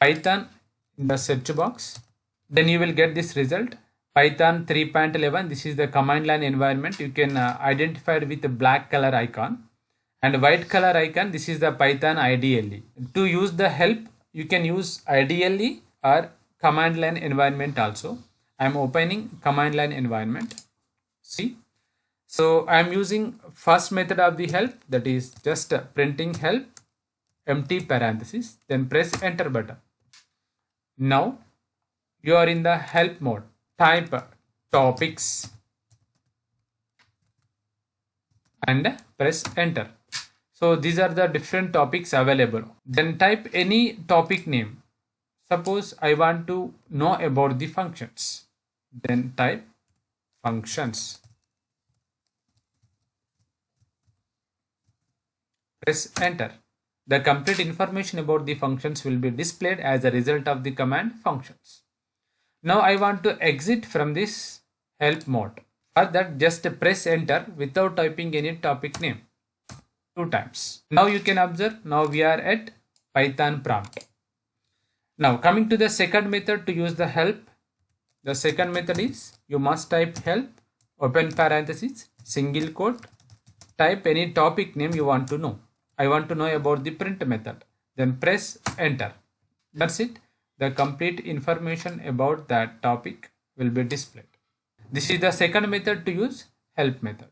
Python in the search box. Then you will get this result. Python 3.11. This is the command line environment. You can identify it with the black color icon and white color icon. This is the Python IDLE. To use the help, you can use IDLE or command line environment also. I am opening command line environment. See, so I am using first method of the help, that is just printing help empty parenthesis, then press enter button. Now you are in the help mode. Type topics and press enter. So these are the different topics available. Then type any topic name. Suppose I want to know about the functions. Then type functions. Press enter. The complete information about the functions will be displayed as a result of the command functions. Now I want to exit from this help mode. For that, just press enter without typing any topic name 2 times. Now you can observe, now we are at Python prompt. Now coming to the second method to use the help. The second method is you must type help, open parenthesis, single quote, type any topic name you want to know. I want to know about the print method. Then press enter. That's it. The complete information about that topic will be displayed. This is the second method to use help method.